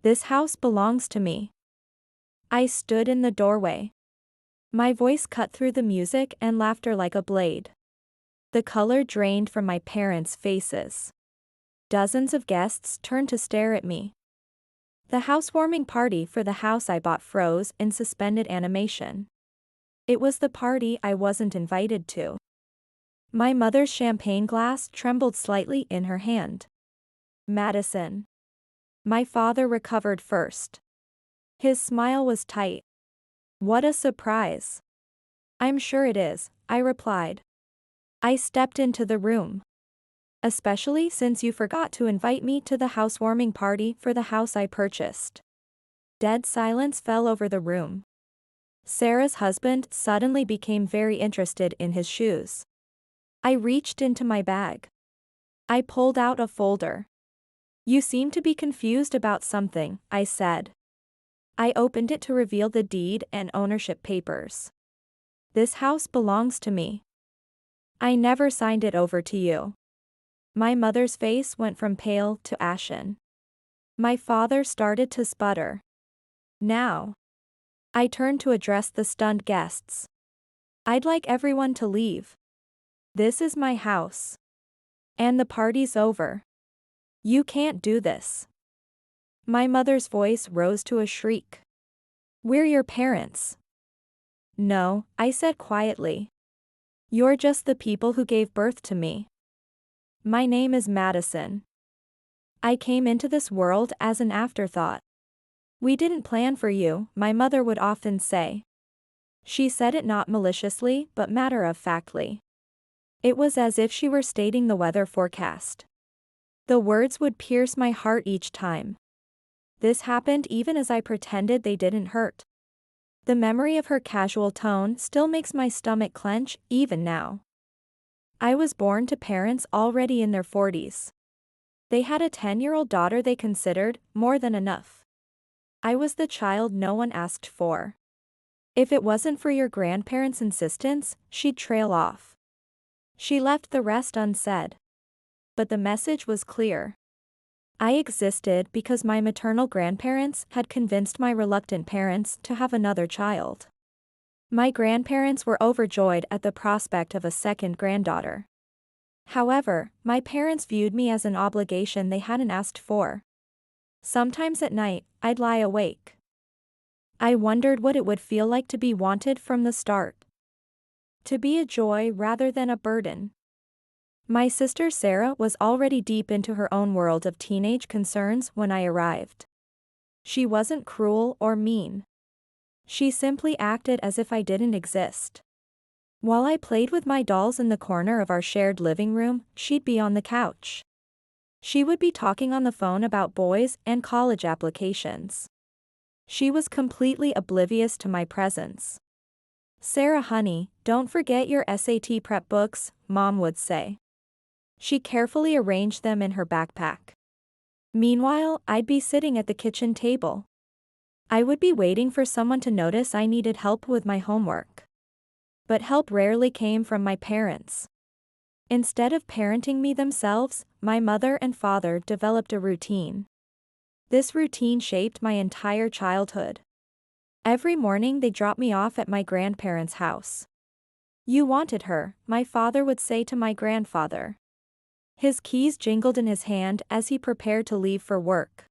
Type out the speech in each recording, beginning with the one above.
This house belongs to me. I stood in the doorway. My voice cut through the music and laughter like a blade. The color drained from my parents' faces. Dozens of guests turned to stare at me. The housewarming party for the house I bought froze in suspended animation. It was the party I wasn't invited to. My mother's champagne glass trembled slightly in her hand. Madison. My father recovered first. His smile was tight. What a surprise. I'm sure it is, I replied. I stepped into the room. Especially since you forgot to invite me to the housewarming party for the house I purchased. Dead silence fell over the room. Sarah's husband suddenly became very interested in his shoes. I reached into my bag. I pulled out a folder. You seem to be confused about something, I said. I opened it to reveal the deed and ownership papers. This house belongs to me. I never signed it over to you. My mother's face went from pale to ashen. My father started to sputter. Now. I turned to address the stunned guests. I'd like everyone to leave. This is my house. And the party's over. You can't do this. My mother's voice rose to a shriek. We're your parents. No, I said quietly. You're just the people who gave birth to me. My name is Madison. I came into this world as an afterthought. We didn't plan for you, my mother would often say. She said it not maliciously but matter-of-factly. It was as if she were stating the weather forecast. The words would pierce my heart each time. This happened even as I pretended they didn't hurt. The memory of her casual tone still makes my stomach clench, even now. I was born to parents already in their 40s. They had a 10-year-old daughter they considered more than enough. I was the child no one asked for. If it wasn't for your grandparents' insistence, she'd trail off. She left the rest unsaid. But the message was clear. I existed because my maternal grandparents had convinced my reluctant parents to have another child. My grandparents were overjoyed at the prospect of a second granddaughter. However, my parents viewed me as an obligation they hadn't asked for. Sometimes at night, I'd lie awake. I wondered what it would feel like to be wanted from the start. To be a joy rather than a burden. My sister Sarah was already deep into her own world of teenage concerns when I arrived. She wasn't cruel or mean. She simply acted as if I didn't exist. While I played with my dolls in the corner of our shared living room, she'd be on the couch. She would be talking on the phone about boys and college applications. She was completely oblivious to my presence. Sarah honey, don't forget your SAT prep books, Mom would say. She carefully arranged them in her backpack. Meanwhile, I'd be sitting at the kitchen table. I would be waiting for someone to notice I needed help with my homework. But help rarely came from my parents. Instead of parenting me themselves, my mother and father developed a routine. This routine shaped my entire childhood. Every morning they dropped me off at my grandparents' house. You wanted her, my father would say to my grandfather. His keys jingled in his hand as he prepared to leave for work.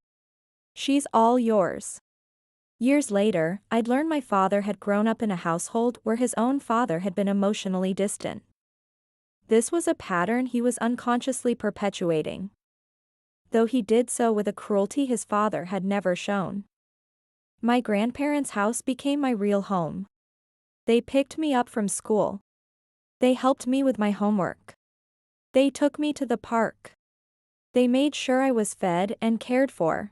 She's all yours. Years later, I'd learn my father had grown up in a household where his own father had been emotionally distant. This was a pattern he was unconsciously perpetuating. Though he did so with a cruelty his father had never shown. My grandparents' house became my real home. They picked me up from school. They helped me with my homework. They took me to the park. They made sure I was fed and cared for.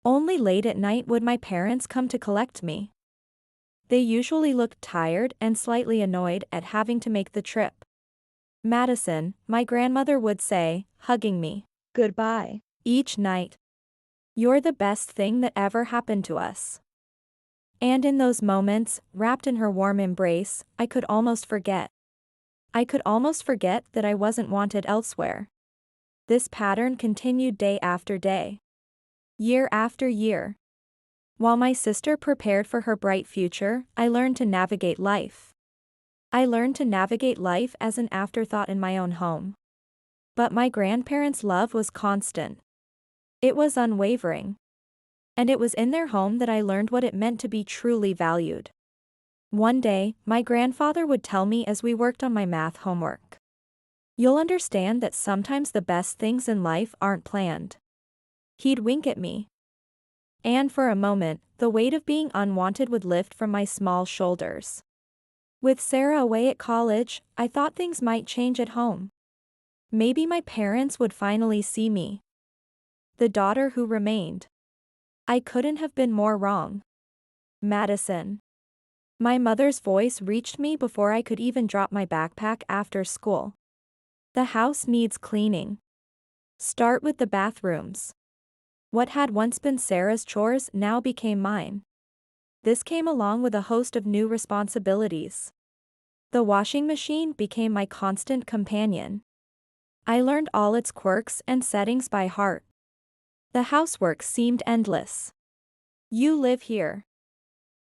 Only late at night would my parents come to collect me. They usually looked tired and slightly annoyed at having to make the trip. Madison, my grandmother would say, hugging me, goodbye, each night. You're the best thing that ever happened to us. And in those moments, wrapped in her warm embrace, I could almost forget. I could almost forget that I wasn't wanted elsewhere. This pattern continued day after day. year after year. While my sister prepared for her bright future, I learned to navigate life. I learned to navigate life as an afterthought in my own home. But my grandparents' love was constant. It was unwavering. And it was in their home that I learned what it meant to be truly valued. One day, my grandfather would tell me as we worked on my math homework. "You'll understand that sometimes the best things in life aren't planned." He'd wink at me. And for a moment, the weight of being unwanted would lift from my small shoulders. With Sarah away at college, I thought things might change at home. Maybe my parents would finally see me. The daughter who remained. I couldn't have been more wrong. Madison. My mother's voice reached me before I could even drop my backpack after school. "The house needs cleaning. Start with the bathrooms." What had once been Sarah's chores now became mine. This came along with a host of new responsibilities. The washing machine became my constant companion. I learned all its quirks and settings by heart. The housework seemed endless. "You live here.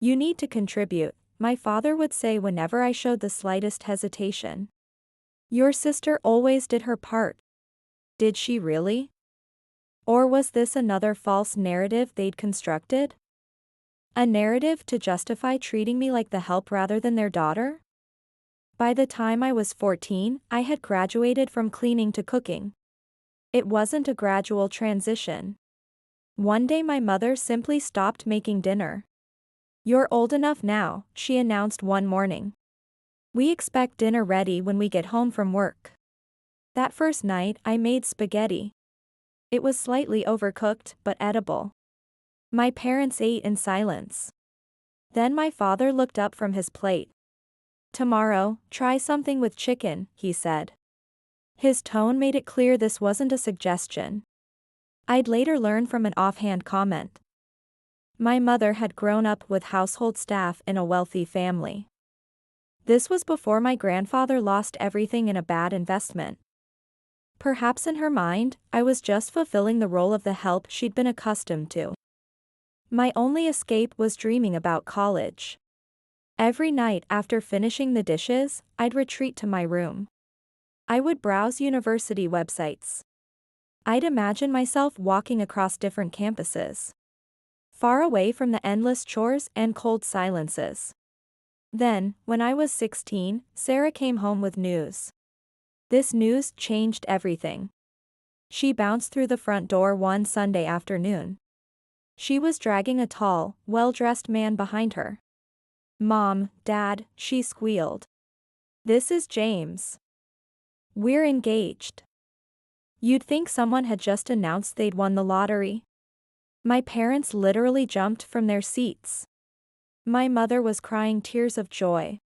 You need to contribute," my father would say whenever I showed the slightest hesitation. "Your sister always did her part." Did she really? Or was this another false narrative they'd constructed? A narrative to justify treating me like the help rather than their daughter? By the time I was 14, I had graduated from cleaning to cooking. It wasn't a gradual transition. One day my mother simply stopped making dinner. "You're old enough now," she announced one morning. "We expect dinner ready when we get home from work." That first night, I made spaghetti. It was slightly overcooked, but edible. My parents ate in silence. Then my father looked up from his plate. "Tomorrow, try something with chicken," he said. His tone made it clear this wasn't a suggestion. I'd later learn from an offhand comment. My mother had grown up with household staff in a wealthy family. This was before my grandfather lost everything in a bad investment. Perhaps in her mind, I was just fulfilling the role of the help she'd been accustomed to. My only escape was dreaming about college. Every night after finishing the dishes, I'd retreat to my room. I would browse university websites. I'd imagine myself walking across different campuses, far away from the endless chores and cold silences. Then, when I was 16, Sarah came home with news. This news changed everything. She bounced through the front door one Sunday afternoon. She was dragging a tall, well-dressed man behind her. "Mom, Dad," she squealed. "This is James. We're engaged." You'd think someone had just announced they'd won the lottery. My parents literally jumped from their seats. My mother was crying tears of joy.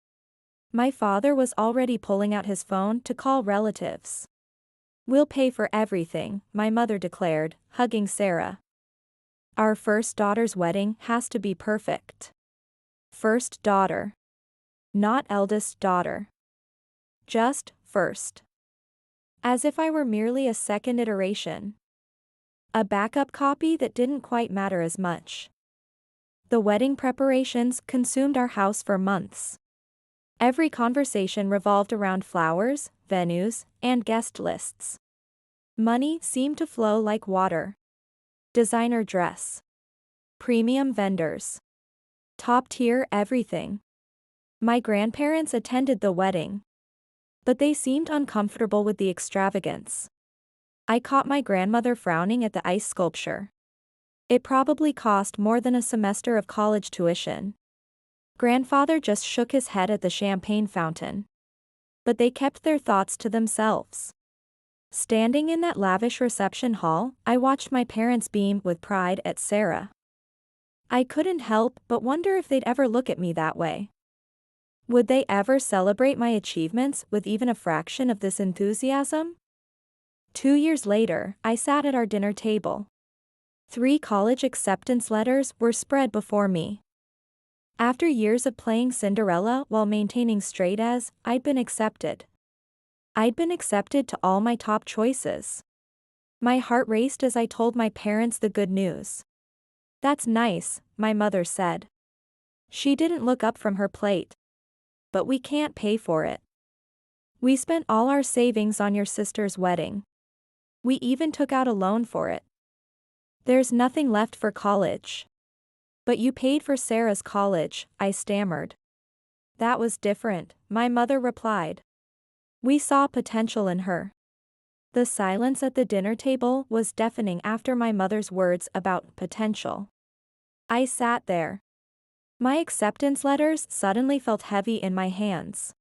My father was already pulling out his phone to call relatives. "We'll pay for everything," my mother declared, hugging Sarah. "Our first daughter's wedding has to be perfect." First daughter. Not eldest daughter. Just first. As if I were merely a second iteration. A backup copy that didn't quite matter as much. The wedding preparations consumed our house for months. Every conversation revolved around flowers, venues, and guest lists. Money seemed to flow like water. Designer dress. Premium vendors. Top-tier everything. My grandparents attended the wedding. But they seemed uncomfortable with the extravagance. I caught my grandmother frowning at the ice sculpture. It probably cost more than a semester of college tuition. Grandfather just shook his head at the champagne fountain. But they kept their thoughts to themselves. Standing in that lavish reception hall, I watched my parents beam with pride at Sarah. I couldn't help but wonder if they'd ever look at me that way. Would they ever celebrate my achievements with even a fraction of this enthusiasm? 2 years later, I sat at our dinner table. 3 college acceptance letters were spread before me. After years of playing Cinderella while maintaining straight A's, I'd been accepted. I'd been accepted to all my top choices. My heart raced as I told my parents the good news. "That's nice," my mother said. She didn't look up from her plate. "But we can't pay for it. We spent all our savings on your sister's wedding. We even took out a loan for it. There's nothing left for college." "But you paid for Sarah's college," I stammered. "That was different," my mother replied. "We saw potential in her." The silence at the dinner table was deafening after my mother's words about potential. I sat there. My acceptance letters suddenly felt heavy in my hands.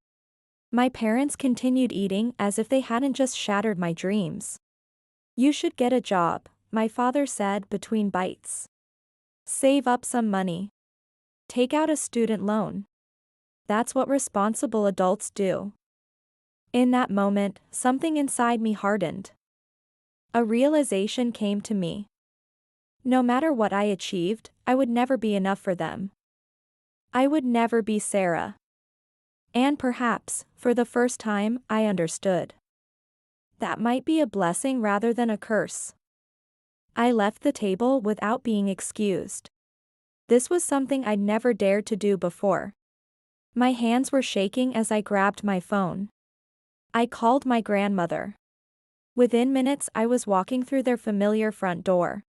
My parents continued eating as if they hadn't just shattered my dreams. "You should get a job," my father said between bites. "Save up some money. Take out a student loan. That's what responsible adults do." In that moment, something inside me hardened. A realization came to me. No matter what I achieved, I would never be enough for them. I would never be Sarah. And perhaps, for the first time, I understood. That might be a blessing rather than a curse. I left the table without being excused. This was something I'd never dared to do before. My hands were shaking as I grabbed my phone. I called my grandmother. Within minutes I was walking through their familiar front door.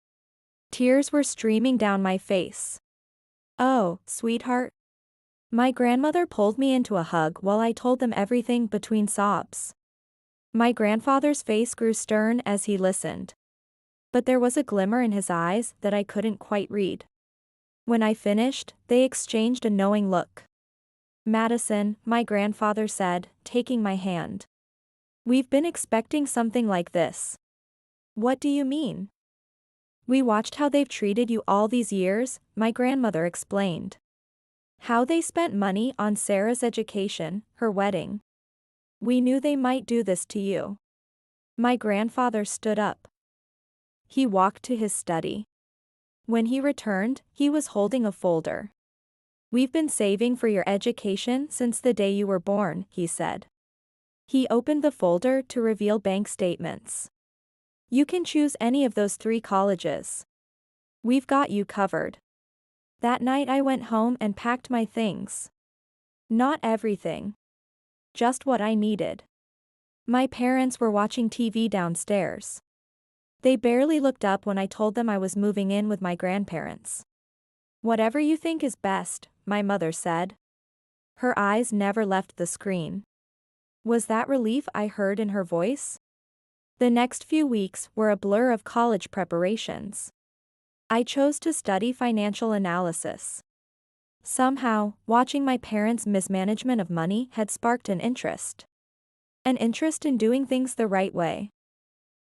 Tears were streaming down my face. "Oh, sweetheart." My grandmother pulled me into a hug while I told them everything between sobs. My grandfather's face grew stern as he listened. But there was a glimmer in his eyes that I couldn't quite read. When I finished, they exchanged a knowing look. "Madison," my grandfather said, taking my hand. "We've been expecting something like this." "What do you mean?" "We watched how they've treated you all these years," my grandmother explained. "How they spent money on Sarah's education, her wedding. We knew they might do this to you." My grandfather stood up. He walked to his study. When he returned, he was holding a folder. "We've been saving for your education since the day you were born," he said. He opened the folder to reveal bank statements. "You can choose any of those 3 colleges. We've got you covered." That night I went home and packed my things. Not everything. Just what I needed. My parents were watching TV downstairs. They barely looked up when I told them I was moving in with my grandparents. "Whatever you think is best," my mother said. Her eyes never left the screen. Was that relief I heard in her voice? The next few weeks were a blur of college preparations. I chose to study financial analysis. Somehow, watching my parents' mismanagement of money had sparked an interest. An interest in doing things the right way.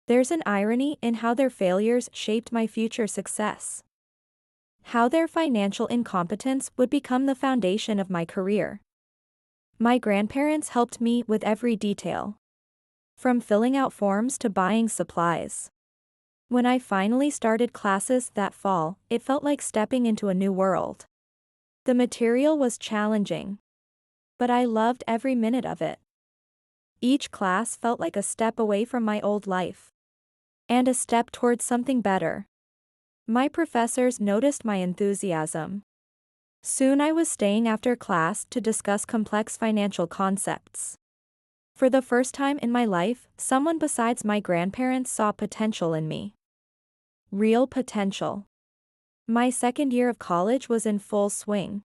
There's an irony in how their failures shaped my future success. How their financial incompetence would become the foundation of my career. My grandparents helped me with every detail. From filling out forms to buying supplies. When I finally started classes that fall, it felt like stepping into a new world. The material was challenging. But I loved every minute of it. Each class felt like a step away from my old life. And a step towards something better. My professors noticed my enthusiasm. Soon I was staying after class to discuss complex financial concepts. For the first time in my life, someone besides my grandparents saw potential in me. Real potential. My second year of college was in full swing.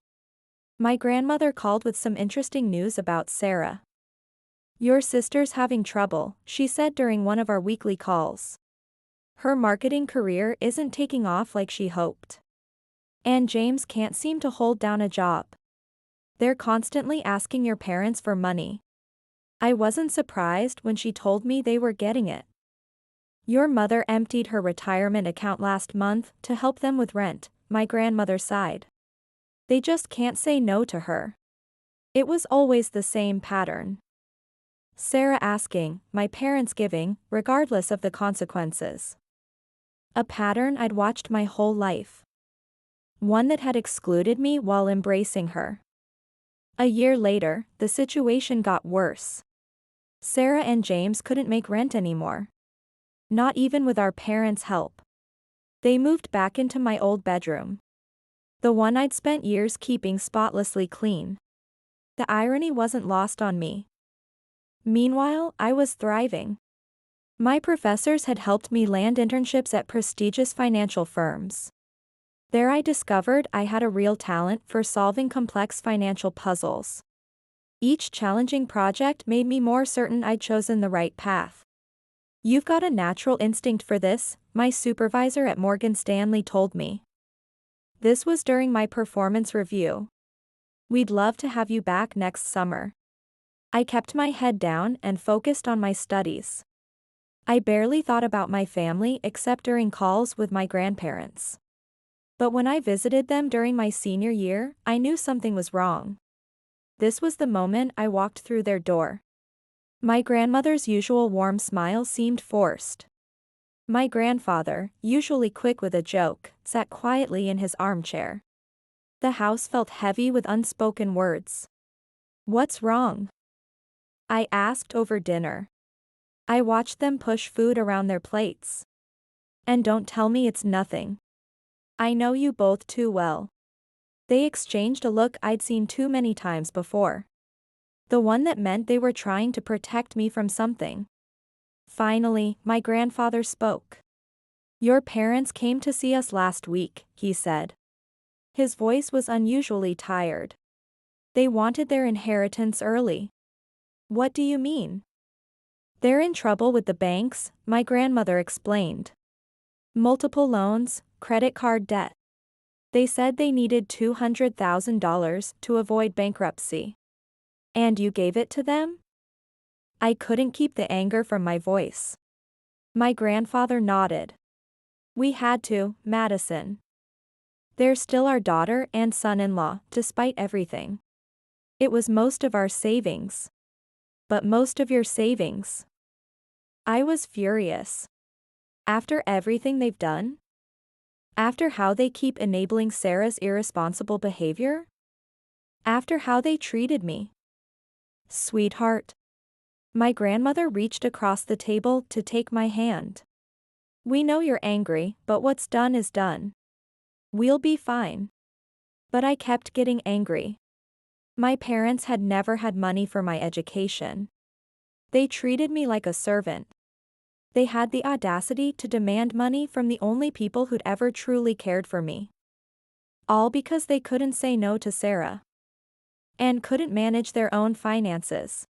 My grandmother called with some interesting news about Sarah. "Your sister's having trouble," she said during one of our weekly calls. "Her marketing career isn't taking off like she hoped. And James can't seem to hold down a job. They're constantly asking your parents for money." I wasn't surprised when she told me they were getting it. "Your mother emptied her retirement account last month to help them with rent," my grandmother sighed. "They just can't say no to her." It was always the same pattern. Sarah asking, my parents giving, regardless of the consequences. A pattern I'd watched my whole life. One that had excluded me while embracing her. A year later, the situation got worse. Sarah and James couldn't make rent anymore. Not even with our parents' help. They moved back into my old bedroom. The one I'd spent years keeping spotlessly clean. The irony wasn't lost on me. Meanwhile, I was thriving. My professors had helped me land internships at prestigious financial firms. There I discovered I had a real talent for solving complex financial puzzles. Each challenging project made me more certain I'd chosen the right path. "You've got a natural instinct for this," my supervisor at Morgan Stanley told me. This was during my performance review. "We'd love to have you back next summer." I kept my head down and focused on my studies. I barely thought about my family except during calls with my grandparents. But when I visited them during my senior year, I knew something was wrong. This was the moment I walked through their door. My grandmother's usual warm smile seemed forced. My grandfather, usually quick with a joke, sat quietly in his armchair. The house felt heavy with unspoken words. "What's wrong?" I asked over dinner. I watched them push food around their plates. "And don't tell me it's nothing. I know you both too well." They exchanged a look I'd seen too many times before. The one that meant they were trying to protect me from something. Finally, my grandfather spoke. "Your parents came to see us last week," he said. His voice was unusually tired. "They wanted their inheritance early." "What do you mean?" "They're in trouble with the banks," my grandmother explained. "Multiple loans, credit card debt. They said they needed $200,000 to avoid bankruptcy." "And you gave it to them?" I couldn't keep the anger from my voice. My grandfather nodded. "We had to, Madison. They're still our daughter and son-in-law, despite everything. It was most of our savings." "But most of your savings?" I was furious. After everything they've done? After how they keep enabling Sarah's irresponsible behavior? After how they treated me? "Sweetheart." My grandmother reached across the table to take my hand. "We know you're angry, but what's done is done. We'll be fine." But I kept getting angry. My parents had never had money for my education. They treated me like a servant. They had the audacity to demand money from the only people who'd ever truly cared for me. All because they couldn't say no to Sarah. And couldn't manage their own finances.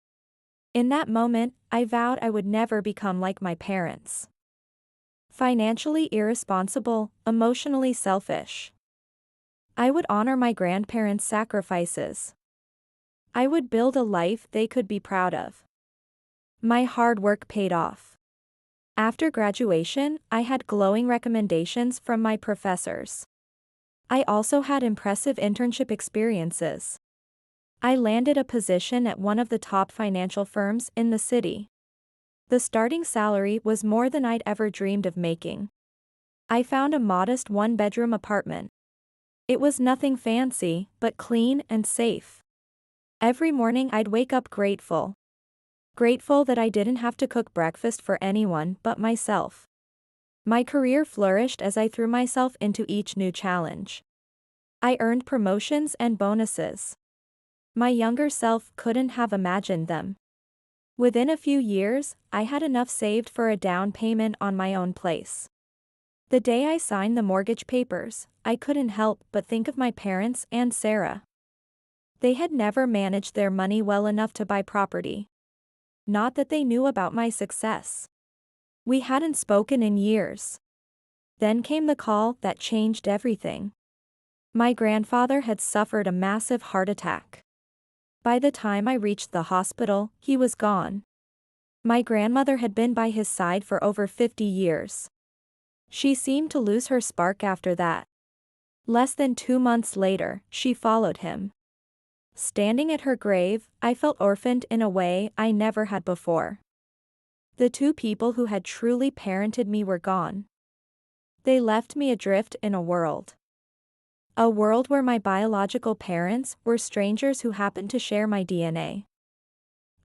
In that moment, I vowed I would never become like my parents. Financially irresponsible, emotionally selfish. I would honor my grandparents' sacrifices. I would build a life they could be proud of. My hard work paid off. After graduation, I had glowing recommendations from my professors. I also had impressive internship experiences. I landed a position at one of the top financial firms in the city. The starting salary was more than I'd ever dreamed of making. I found a modest one-bedroom apartment. It was nothing fancy, but clean and safe. Every morning I'd wake up grateful. Grateful that I didn't have to cook breakfast for anyone but myself. My career flourished as I threw myself into each new challenge. I earned promotions and bonuses. My younger self couldn't have imagined them. Within a few years, I had enough saved for a down payment on my own place. The day I signed the mortgage papers, I couldn't help but think of my parents and Sarah. They had never managed their money well enough to buy property. Not that they knew about my success. We hadn't spoken in years. Then came the call that changed everything. My grandfather had suffered a massive heart attack. By the time I reached the hospital, he was gone. My grandmother had been by his side for over 50 years. She seemed to lose her spark after that. Less than 2 months later, she followed him. Standing at her grave, I felt orphaned in a way I never had before. The two people who had truly parented me were gone. They left me adrift in a world. A world where my biological parents were strangers who happened to share my DNA.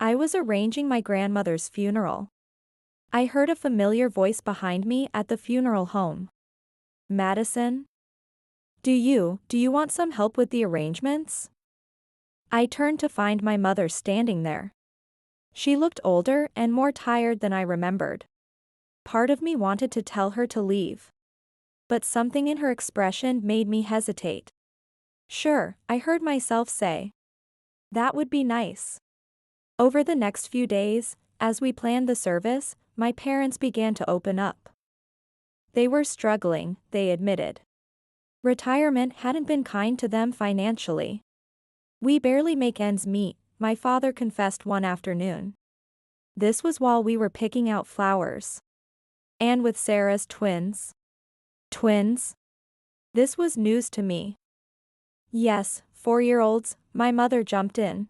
I was arranging my grandmother's funeral. I heard a familiar voice behind me at the funeral home. Madison? Do you want some help with the arrangements? I turned to find my mother standing there. She looked older and more tired than I remembered. Part of me wanted to tell her to leave. But something in her expression made me hesitate. Sure, I heard myself say. That would be nice. Over the next few days, as we planned the service, my parents began to open up. They were struggling, they admitted. Retirement hadn't been kind to them financially. We barely make ends meet, my father confessed one afternoon. This was while we were picking out flowers. And with Sarah's twins. Twins? This was news to me. Yes, 4-year-olds, my mother jumped in.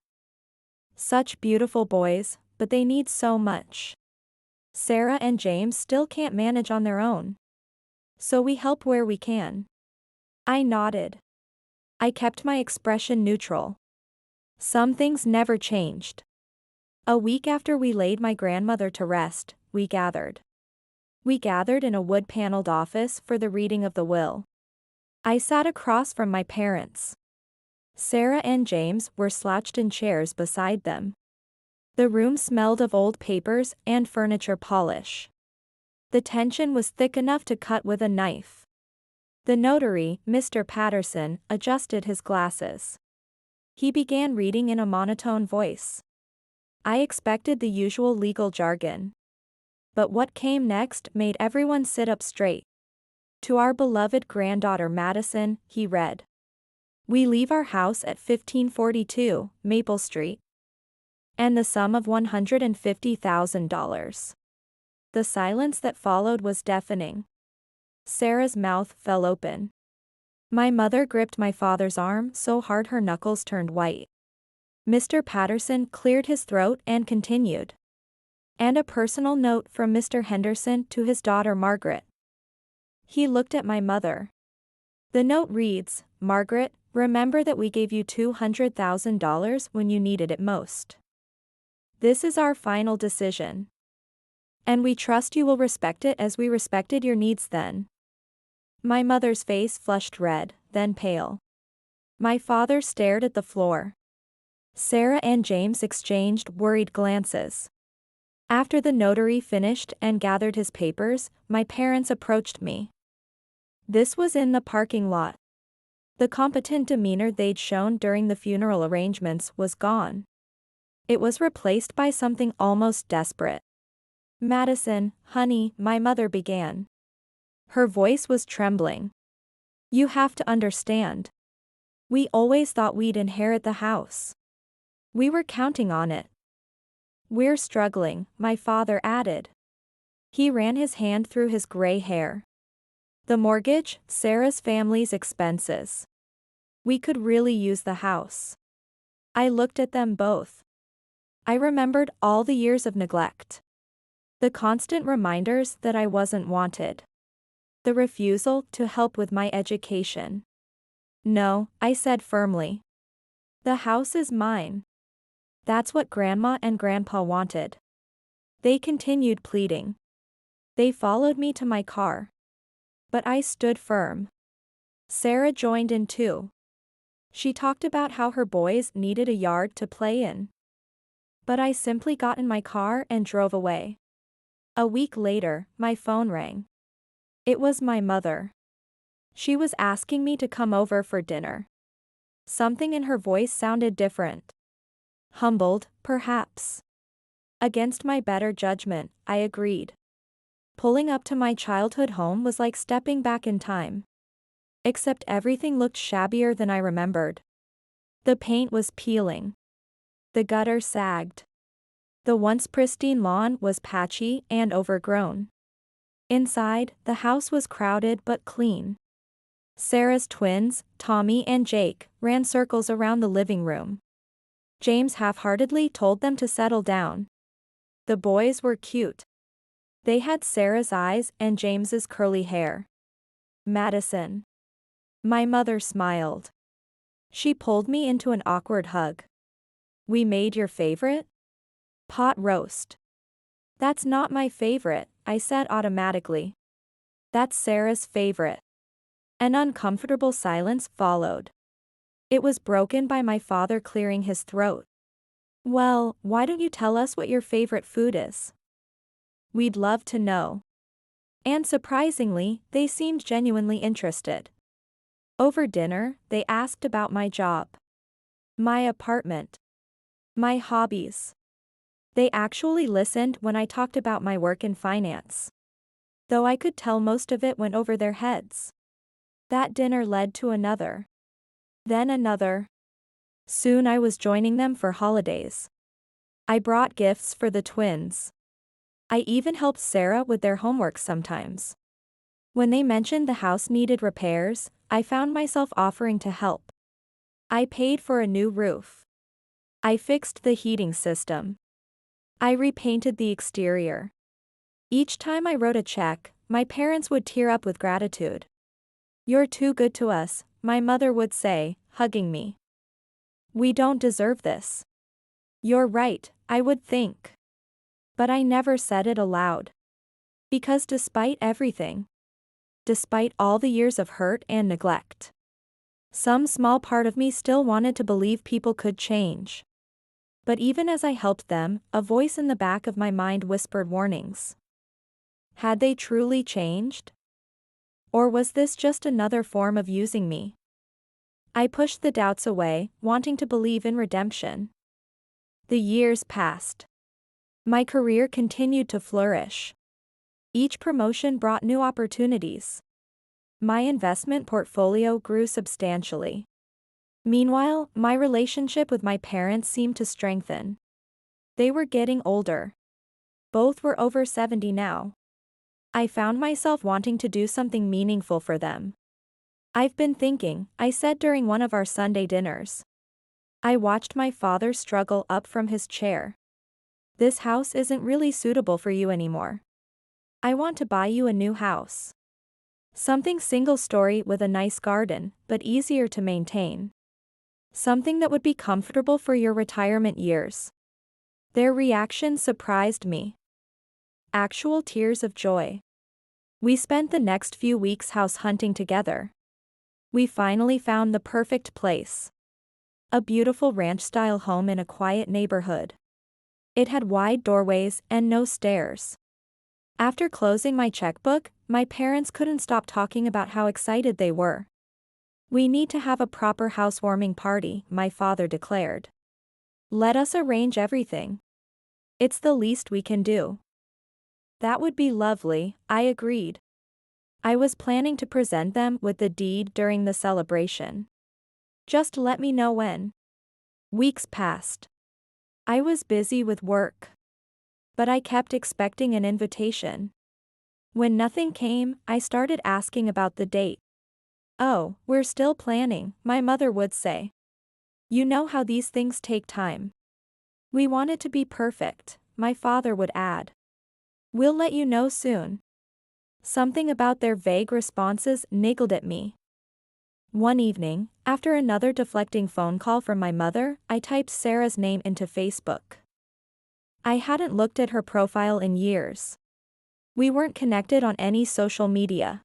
Such beautiful boys, but they need so much. Sarah and James still can't manage on their own. So we help where we can. I nodded. I kept my expression neutral. Some things never changed. A week after we laid my grandmother to rest, we gathered. We gathered in a wood-paneled office for the reading of the will. I sat across from my parents. Sarah and James were slouched in chairs beside them. The room smelled of old papers and furniture polish. The tension was thick enough to cut with a knife. The notary, Mr. Patterson, adjusted his glasses. He began reading in a monotone voice. I expected the usual legal jargon. But what came next made everyone sit up straight. To our beloved granddaughter Madison, he read. We leave our house at 1542, Maple Street. And the sum of $150,000. The silence that followed was deafening. Sarah's mouth fell open. My mother gripped my father's arm so hard her knuckles turned white. Mr. Patterson cleared his throat and continued. And a personal note from Mr. Henderson to his daughter Margaret. He looked at my mother. The note reads, Margaret, remember that we gave you $200,000 when you needed it most. This is our final decision. And we trust you will respect it as we respected your needs then. My mother's face flushed red, then pale. My father stared at the floor. Sarah and James exchanged worried glances. After the notary finished and gathered his papers, my parents approached me. This was in the parking lot. The competent demeanor they'd shown during the funeral arrangements was gone. It was replaced by something almost desperate. Madison, honey, my mother began. Her voice was trembling. You have to understand. We always thought we'd inherit the house. We were counting on it. We're struggling, my father added. He ran his hand through his gray hair. The mortgage, Sarah's family's expenses. We could really use the house. I looked at them both. I remembered all the years of neglect. The constant reminders that I wasn't wanted. The refusal to help with my education. No, I said firmly. The house is mine. That's what Grandma and Grandpa wanted. They continued pleading. They followed me to my car. But I stood firm. Sarah joined in too. She talked about how her boys needed a yard to play in. But I simply got in my car and drove away. A week later, my phone rang. It was my mother. She was asking me to come over for dinner. Something in her voice sounded different. Humbled, perhaps. Against my better judgment, I agreed. Pulling up to my childhood home was like stepping back in time. Except everything looked shabbier than I remembered. The paint was peeling. The gutter sagged. The once pristine lawn was patchy and overgrown. Inside, the house was crowded but clean. Sarah's twins, Tommy and Jake, ran circles around the living room. James half-heartedly told them to settle down. The boys were cute. They had Sarah's eyes and James's curly hair. Madison. My mother smiled. She pulled me into an awkward hug. We made your favorite? Pot roast. That's not my favorite, I said automatically. That's Sarah's favorite. An uncomfortable silence followed. It was broken by my father clearing his throat. Well, why don't you tell us what your favorite food is? We'd love to know. And surprisingly, they seemed genuinely interested. Over dinner, they asked about my job, my apartment, my hobbies. They actually listened when I talked about my work in finance. Though I could tell most of it went over their heads. That dinner led to another. Then another. Soon I was joining them for holidays. I brought gifts for the twins. I even helped Sarah with their homework sometimes. When they mentioned the house needed repairs, I found myself offering to help. I paid for a new roof. I fixed the heating system. I repainted the exterior. Each time I wrote a check, my parents would tear up with gratitude. "You're too good to us," my mother would say, hugging me. "We don't deserve this." "You're right," I would think. But I never said it aloud. Because despite everything, despite all the years of hurt and neglect, some small part of me still wanted to believe people could change. But even as I helped them, a voice in the back of my mind whispered warnings. Had they truly changed? Or was this just another form of using me? I pushed the doubts away, wanting to believe in redemption. The years passed. My career continued to flourish. Each promotion brought new opportunities. My investment portfolio grew substantially. Meanwhile, my relationship with my parents seemed to strengthen. They were getting older. Both were over 70 now. I found myself wanting to do something meaningful for them. "I've been thinking," I said during one of our Sunday dinners. I watched my father struggle up from his chair. "This house isn't really suitable for you anymore. I want to buy you a new house. Something single-story with a nice garden, but easier to maintain. Something that would be comfortable for your retirement years." Their reaction surprised me. Actual tears of joy. We spent the next few weeks house hunting together. We finally found the perfect place. A beautiful ranch-style home in a quiet neighborhood. It had wide doorways and no stairs. After closing my checkbook, my parents couldn't stop talking about how excited they were. "We need to have a proper housewarming party," my father declared. "Let us arrange everything. It's the least we can do." That would be lovely, I agreed. I was planning to present them with the deed during the celebration. "Just let me know when." Weeks passed. I was busy with work. But I kept expecting an invitation. When nothing came, I started asking about the date. "Oh, we're still planning," my mother would say. "You know how these things take time." "We want it to be perfect," my father would add. "We'll let you know soon." Something about their vague responses niggled at me. One evening, after another deflecting phone call from my mother, I typed Sarah's name into Facebook. I hadn't looked at her profile in years. We weren't connected on any social media.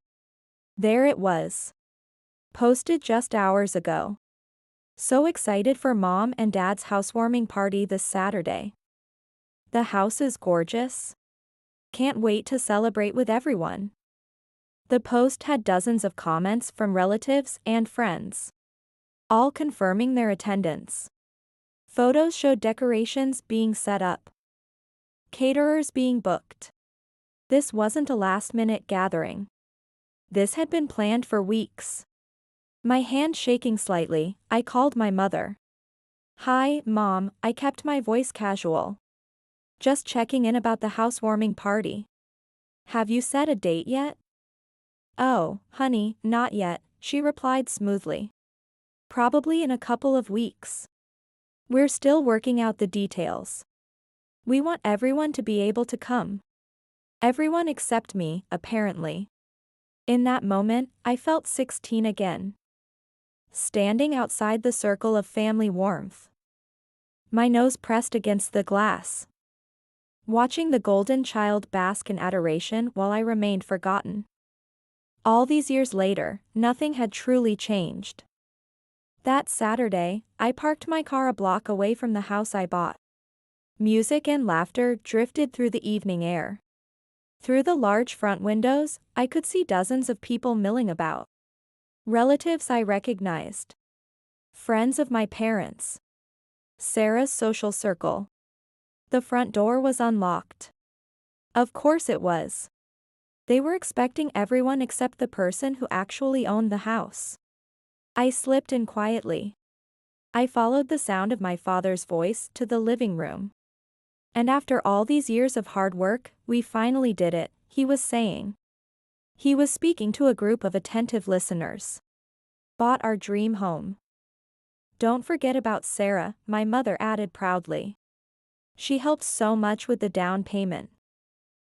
There it was. Posted just hours ago. "So excited for Mom and Dad's housewarming party this Saturday. The house is gorgeous. Can't wait to celebrate with everyone." The post had dozens of comments from relatives and friends, all confirming their attendance. Photos showed decorations being set up, caterers being booked. This wasn't a last-minute gathering. This had been planned for weeks. My hand shaking slightly, I called my mother. "Hi, Mom," I kept my voice casual. "Just checking in about the housewarming party. Have you set a date yet?" "Oh, honey, not yet," she replied smoothly. "Probably in a couple of weeks. We're still working out the details. We want everyone to be able to come." Everyone except me, apparently. In that moment, I felt 16 again. Standing outside the circle of family warmth. My nose pressed against the glass. watching the golden child bask in adoration while I remained forgotten. All these years later, nothing had truly changed. That Saturday, I parked my car a block away from the house I bought. Music and laughter drifted through the evening air. Through the large front windows, I could see dozens of people milling about. Relatives I recognized. Friends of my parents. Sarah's social circle. The front door was unlocked. Of course it was. They were expecting everyone except the person who actually owned the house. I slipped in quietly. I followed the sound of my father's voice to the living room. And after all these years of hard work, we finally did it, he was saying. He was speaking to a group of attentive listeners. Bought our dream home. Don't forget about Sarah, my mother added proudly. She helped so much with the down payment.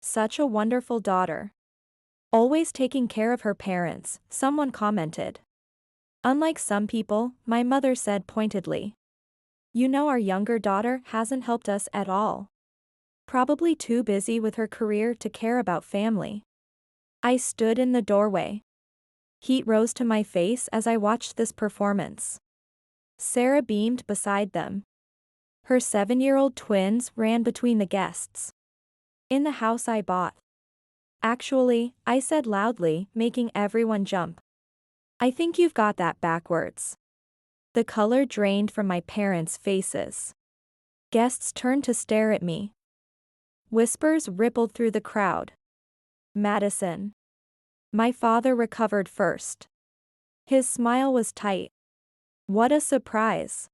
Such a wonderful daughter. Always taking care of her parents, someone commented. Unlike some people, my mother said pointedly. You know, our younger daughter hasn't helped us at all. Probably too busy with her career to care about family. I stood in the doorway. Heat rose to my face as I watched this performance. Sarah beamed beside them. Her 7-year-old twins ran between the guests. In the house I bought. Actually, I said loudly, making everyone jump. I think you've got that backwards. The color drained from my parents' faces. Guests turned to stare at me. Whispers rippled through the crowd. Madison. My father recovered first. His smile was tight. What a surprise.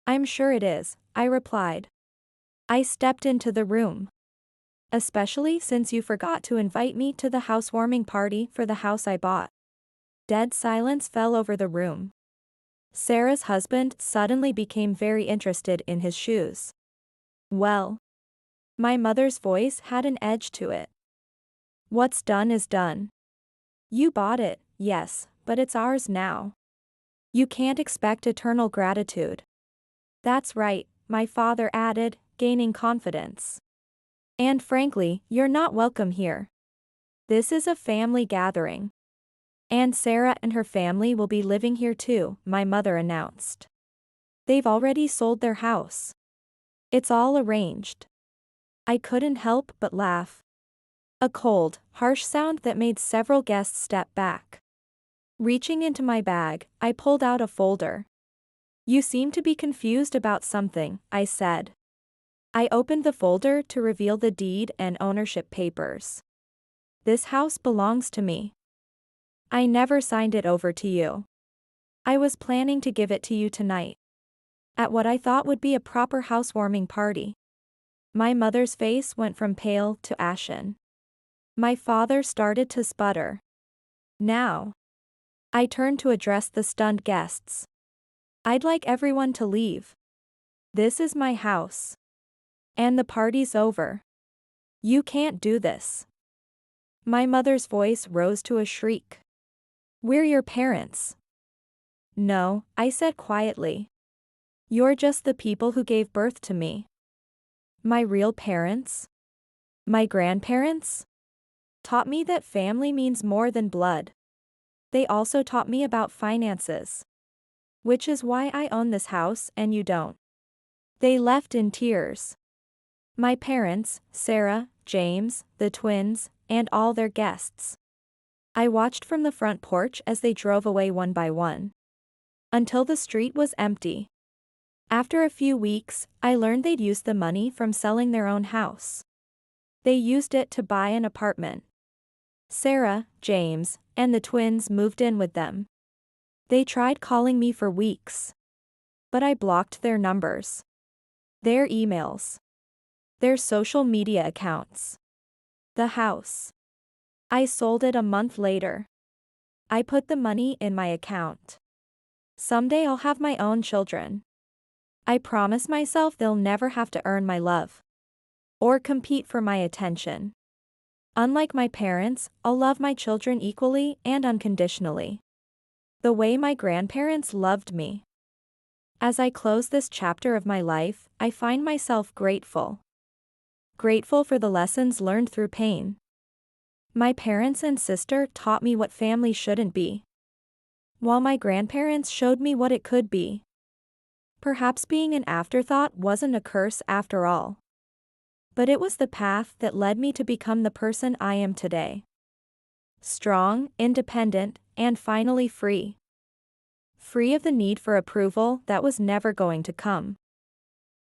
I'm sure it is, I replied. I stepped into the room. Especially since you forgot to invite me to the housewarming party for the house I bought. Dead silence fell over the room. Sarah's husband suddenly became very interested in his shoes. Well. My mother's voice had an edge to it. What's done is done. You bought it, yes, but it's ours now. You can't expect eternal gratitude. That's right, my father added, gaining confidence. And frankly, you're not welcome here. This is a family gathering. And Sarah and her family will be living here too, my mother announced. They've already sold their house. It's all arranged. I couldn't help but laugh. A cold, harsh sound that made several guests step back. Reaching into my bag, I pulled out a folder. You seem to be confused about something, I said. I opened the folder to reveal the deed and ownership papers. This house belongs to me. I never signed it over to you. I was planning to give it to you tonight. At what I thought would be a proper housewarming party. My mother's face went from pale to ashen. My father started to sputter. Now. I turned to address the stunned guests. I'd like everyone to leave. This is my house. And the party's over. You can't do this. My mother's voice rose to a shriek. We're your parents. No, I said quietly. You're just the people who gave birth to me. My real parents? My grandparents? Taught me that family means more than blood. They also taught me about finances. Which is why I own this house and you don't. They left in tears. My parents, Sarah, James, the twins, and all their guests. I watched from the front porch as they drove away one by one. Until the street was empty. After a few weeks, I learned they'd used the money from selling their own house. They used it to buy an apartment. Sarah, James, and the twins moved in with them. They tried calling me for weeks. But I blocked their numbers. Their emails. Their social media accounts. The house. I sold it a month later. I put the money in my account. Someday I'll have my own children. I promise myself they'll never have to earn my love. Or compete for my attention. Unlike my parents, I'll love my children equally and unconditionally. The way my grandparents loved me. As I close this chapter of my life, I find myself grateful. grateful for the lessons learned through pain. My parents and sister taught me what family shouldn't be, while my grandparents showed me what it could be. Perhaps being an afterthought wasn't a curse after all. But it was the path that led me to become the person I am today. Strong, independent, and finally free. Free of the need for approval that was never going to come.